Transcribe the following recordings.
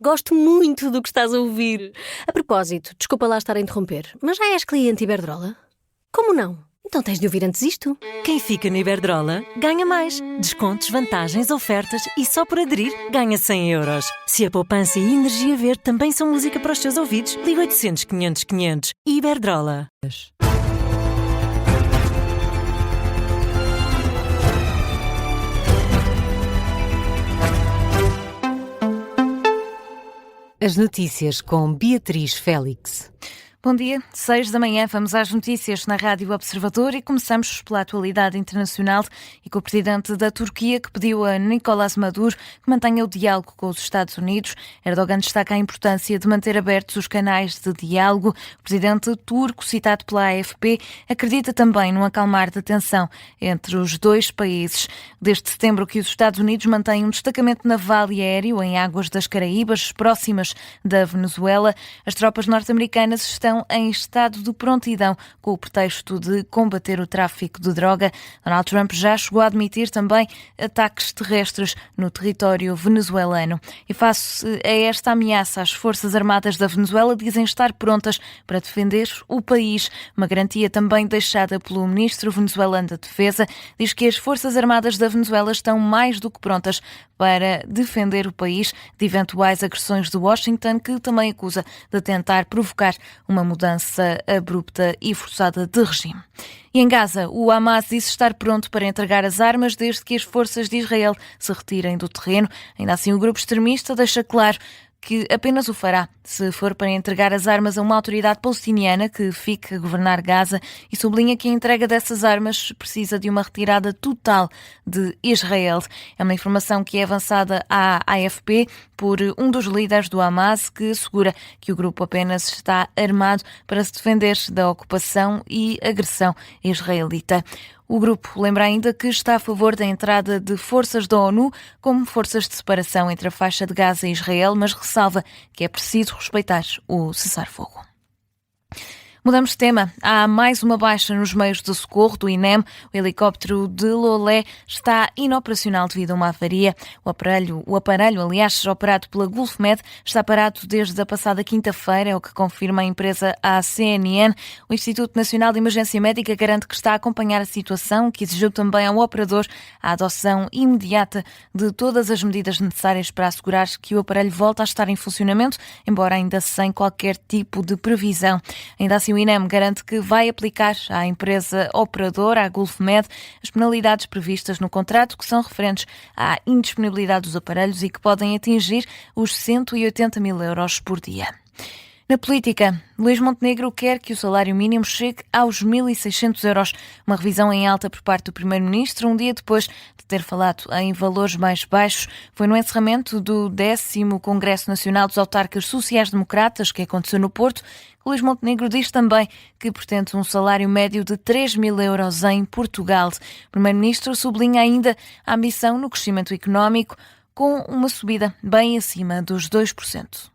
Gosto muito do que estás a ouvir. A propósito, desculpa lá estar a interromper, mas já és cliente Iberdrola? Como não? Então tens de ouvir antes isto. Quem fica no Iberdrola ganha mais. Descontos, vantagens, ofertas e só por aderir ganha 100 euros. Se a poupança e a energia verde também são música para os teus ouvidos, liga 800 500 500. Iberdrola. As notícias com Beatriz Félix. Bom dia, 6 da manhã, vamos às notícias na Rádio Observador e começamos pela atualidade internacional e com o presidente da Turquia que pediu a Nicolás Maduro que mantenha o diálogo com os Estados Unidos. Erdogan destaca a importância de manter abertos os canais de diálogo. O presidente turco, citado pela AFP, acredita também num acalmar da tensão entre os dois países. Desde setembro que os Estados Unidos mantêm um destacamento naval e aéreo em águas das Caraíbas, próximas da Venezuela, as tropas norte-americanas estão em estado de prontidão com o pretexto de combater o tráfico de droga. Donald Trump já chegou a admitir também ataques terrestres no território venezuelano. E face a esta ameaça, as Forças Armadas da Venezuela dizem estar prontas para defender o país. Uma garantia também deixada pelo ministro venezuelano da Defesa diz que as Forças Armadas da Venezuela estão mais do que prontas para defender o país de eventuais agressões de Washington, que também acusa de tentar provocar uma mudança abrupta e forçada de regime. E em Gaza, o Hamas disse estar pronto para entregar as armas desde que as forças de Israel se retirem do terreno. Ainda assim, o grupo extremista deixa claro que apenas o fará se for para entregar as armas a uma autoridade palestiniana que fique a governar Gaza e sublinha que a entrega dessas armas precisa de uma retirada total de Israel. É uma informação que é avançada à AFP por um dos líderes do Hamas, que assegura que o grupo apenas está armado para se defender da ocupação e agressão israelita. O grupo lembra ainda que está a favor da entrada de forças da ONU como forças de separação entre a faixa de Gaza e Israel, mas ressalva que é preciso respeitar o cessar-fogo. Mudamos de tema. Há mais uma baixa nos meios de socorro do INEM. O helicóptero de Lolé está inoperacional devido a uma avaria. O aparelho, aliás, operado pela Gulfmed, está parado desde a passada quinta-feira, é o que confirma a empresa à CNN. O Instituto Nacional de Emergência Médica garante que está a acompanhar a situação, que exigiu também ao operador a adoção imediata de todas as medidas necessárias para assegurar que o aparelho volta a estar em funcionamento, embora ainda sem qualquer tipo de previsão. Ainda assim, o INEM garante que vai aplicar à empresa operadora, à Gulfmed, as penalidades previstas no contrato que são referentes à indisponibilidade dos aparelhos e que podem atingir os 180 mil euros por dia. Na política, Luís Montenegro quer que o salário mínimo chegue aos 1.600 euros, uma revisão em alta por parte do Primeiro-Ministro, um dia depois de ter falado em valores mais baixos. Foi no encerramento do 10º Congresso Nacional dos Autarcas Sociais-Democratas, que aconteceu no Porto, que Luís Montenegro diz também que pretende um salário médio de 3.000 euros em Portugal. O Primeiro-Ministro sublinha ainda a ambição no crescimento económico, com uma subida bem acima dos 2%.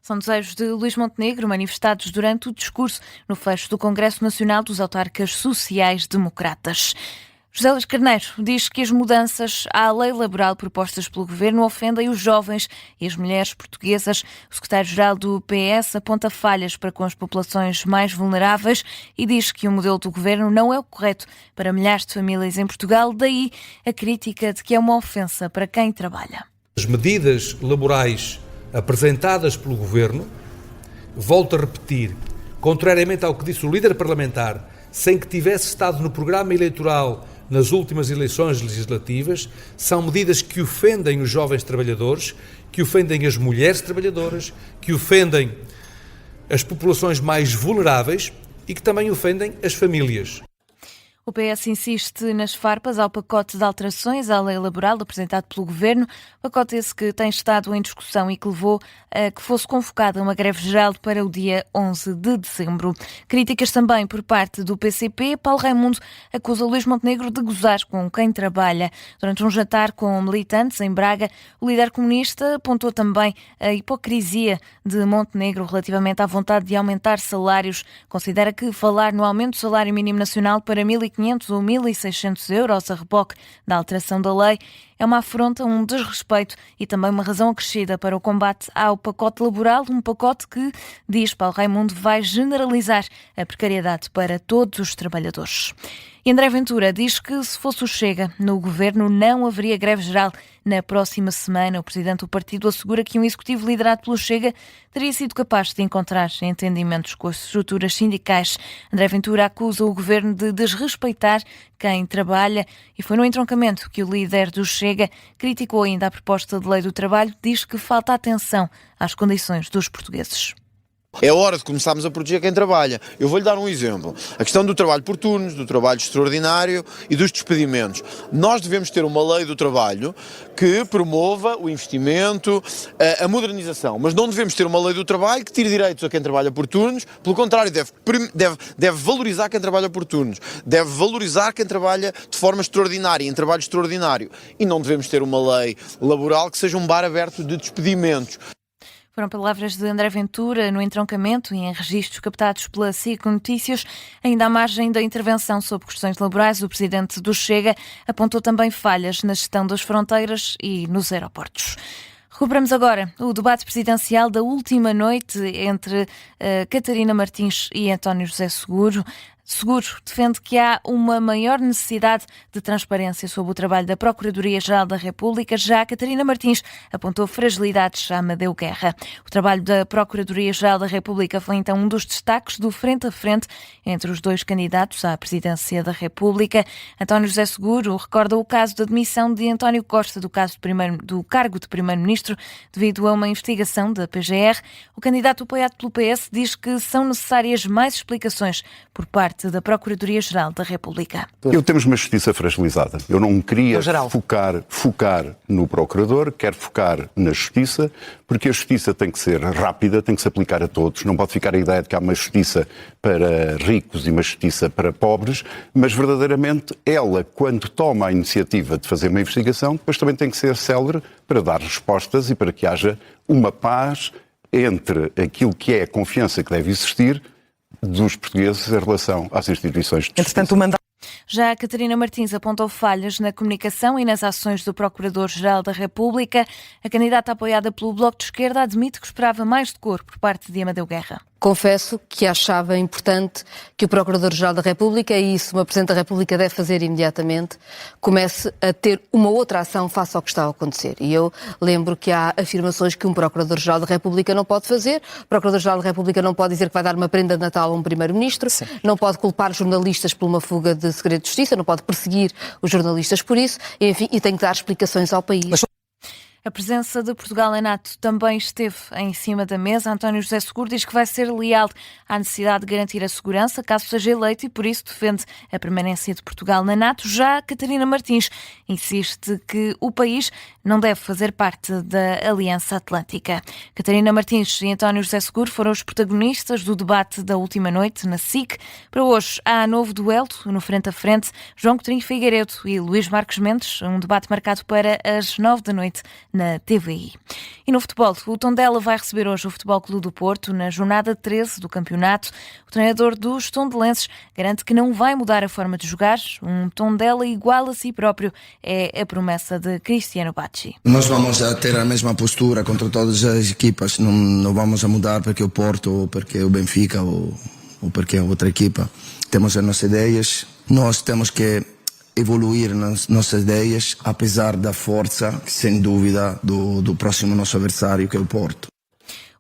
São desejos de Luís Montenegro manifestados durante o discurso no fecho do Congresso Nacional dos Autarcas Sociais-Democratas. José Luís Carneiro diz que as mudanças à lei laboral propostas pelo Governo ofendem os jovens e as mulheres portuguesas. O secretário-geral do PS aponta falhas para com as populações mais vulneráveis e diz que o modelo do Governo não é o correto para milhares de famílias em Portugal, daí a crítica de que é uma ofensa para quem trabalha. As medidas laborais apresentadas pelo Governo, volto a repetir, contrariamente ao que disse o líder parlamentar, sem que tivesse estado no programa eleitoral nas últimas eleições legislativas, são medidas que ofendem os jovens trabalhadores, que ofendem as mulheres trabalhadoras, que ofendem as populações mais vulneráveis e que também ofendem as famílias. O PS insiste nas farpas ao pacote de alterações à lei laboral apresentado pelo Governo, pacote esse que tem estado em discussão e que levou a que fosse convocada uma greve geral para o dia 11 de dezembro. Críticas também por parte do PCP. Paulo Raimundo acusa Luís Montenegro de gozar com quem trabalha. Durante um jantar com militantes em Braga, o líder comunista apontou também a hipocrisia de Montenegro relativamente à vontade de aumentar salários. Considera que falar no aumento do salário mínimo nacional para 1.500 ou 1.600 euros a reboque da alteração da lei é uma afronta, um desrespeito e também uma razão acrescida para o combate ao pacote laboral, um pacote que, diz Paulo Raimundo, vai generalizar a precariedade para todos os trabalhadores. E André Ventura diz que se fosse o Chega no governo não haveria greve geral na próxima semana. O presidente do partido assegura que um executivo liderado pelo Chega teria sido capaz de encontrar entendimentos com as estruturas sindicais. André Ventura acusa o governo de desrespeitar quem trabalha e foi no entroncamento que o líder do Chega criticou ainda a proposta de lei do trabalho, diz que falta atenção às condições dos portugueses. É hora de começarmos a proteger quem trabalha. Eu vou-lhe dar um exemplo. A questão do trabalho por turnos, do trabalho extraordinário e dos despedimentos. Nós devemos ter uma lei do trabalho que promova o investimento, a modernização. Mas não devemos ter uma lei do trabalho que tire direitos a quem trabalha por turnos. Pelo contrário, deve valorizar quem trabalha por turnos. Deve valorizar quem trabalha de forma extraordinária, em trabalho extraordinário. E não devemos ter uma lei laboral que seja um bar aberto de despedimentos. Foram palavras de André Ventura no entroncamento e em registros captados pela SIC Notícias. Ainda à margem da intervenção sobre questões laborais, o presidente do Chega apontou também falhas na gestão das fronteiras e nos aeroportos. Recuperamos agora o debate presidencial da última noite entre Catarina Martins e António José Seguro. Seguro defende que há uma maior necessidade de transparência sobre o trabalho da Procuradoria-Geral da República. Já Catarina Martins apontou fragilidades a Amadeu Guerra. O trabalho da Procuradoria-Geral da República foi então um dos destaques do frente a frente entre os dois candidatos à presidência da República. António José Seguro recorda o caso da demissão de António Costa do cargo de Primeiro-Ministro devido a uma investigação da PGR. O candidato apoiado pelo PS diz que são necessárias mais explicações por parte da Procuradoria-Geral da República. Temos uma justiça fragilizada. Eu não queria focar no procurador, quero focar na justiça, porque a justiça tem que ser rápida, tem que se aplicar a todos. Não pode ficar a ideia de que há uma justiça para ricos e uma justiça para pobres, mas verdadeiramente ela, quando toma a iniciativa de fazer uma investigação, depois também tem que ser célere para dar respostas e para que haja uma paz entre aquilo que é a confiança que deve existir dos portugueses em relação às instituições de justiça. Já a Catarina Martins apontou falhas na comunicação e nas ações do Procurador-Geral da República. A candidata apoiada pelo Bloco de Esquerda admite que esperava mais decoro por parte de Amadeu Guerra. Confesso que achava importante que o Procurador-Geral da República, e isso uma Presidente da República deve fazer imediatamente, comece a ter uma outra ação face ao que está a acontecer. E eu lembro que há afirmações que um Procurador-Geral da República não pode fazer. O Procurador-Geral da República não pode dizer que vai dar uma prenda de Natal a um Primeiro-Ministro, não pode culpar jornalistas por uma fuga de segredo de justiça, não pode perseguir os jornalistas por isso, enfim, e tem que dar explicações ao país. A presença de Portugal na NATO também esteve em cima da mesa. António José Seguro diz que vai ser leal à necessidade de garantir a segurança, caso seja eleito, e por isso defende a permanência de Portugal na NATO. Já Catarina Martins insiste que o país não deve fazer parte da Aliança Atlântica. Catarina Martins e António José Seguro foram os protagonistas do debate da última noite na SIC. Para hoje há novo duelo no frente a frente, João Coutinho Figueiredo e Luís Marques Mendes, um debate marcado para as 9 da noite na TVI. E no futebol, o Tondela vai receber hoje o Futebol Clube do Porto na jornada 13 do campeonato. O treinador dos tondelenses garante que não vai mudar a forma de jogar. Um Tondela igual a si próprio é a promessa de Cristiano Bacci. Nós vamos a ter a mesma postura contra todas as equipas. Não vamos a mudar porque o Porto ou porque o Benfica ou porque é outra equipa. Temos as nossas ideias. Nós temos que evoluir nas nossas ideias, apesar da força, sem dúvida, do próximo nosso adversário, que é o Porto.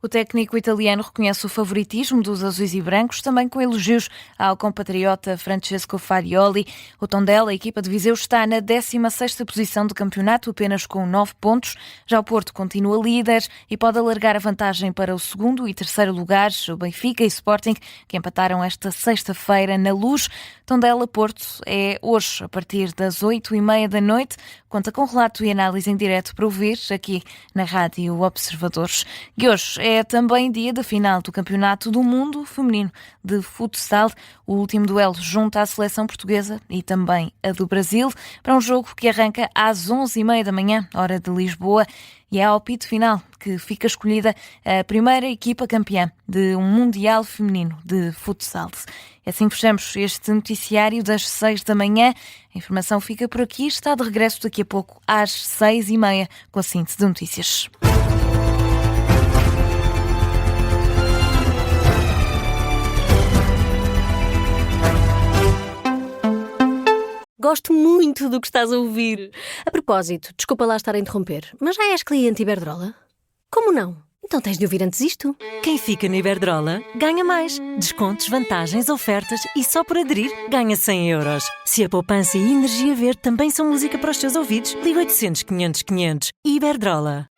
O técnico italiano reconhece o favoritismo dos azuis e brancos, também com elogios ao compatriota Francesco Farioli. O Tondela, a equipa de Viseu, está na 16ª posição do campeonato, apenas com 9 pontos. Já o Porto continua líder e pode alargar a vantagem para o segundo e terceiro lugares, o Benfica e Sporting, que empataram esta sexta-feira na Luz. Tondela-Porto é hoje, a partir das 8h30 da noite. Conta com relato e análise em direto para ouvir aqui na Rádio Observadores. E hoje é também dia da final do Campeonato do Mundo Feminino de Futsal. O último duelo junta a seleção portuguesa e também a do Brasil para um jogo que arranca às 11h30 da manhã, hora de Lisboa. E é ao apito final que fica escolhida a primeira equipa campeã de um Mundial Feminino de Futsal. E assim fechamos este noticiário das 6 da manhã. A informação fica por aqui, está de regresso daqui a pouco às 6h30 com a síntese de notícias. Gosto muito do que estás a ouvir. A propósito, desculpa lá estar a interromper, mas já és cliente Iberdrola? Como não? Então tens de ouvir antes isto. Quem fica no Iberdrola ganha mais. Descontos, vantagens, ofertas e só por aderir ganha 100 euros. Se a poupança e a energia verde também são música para os teus ouvidos, liga 800 500 500. Iberdrola.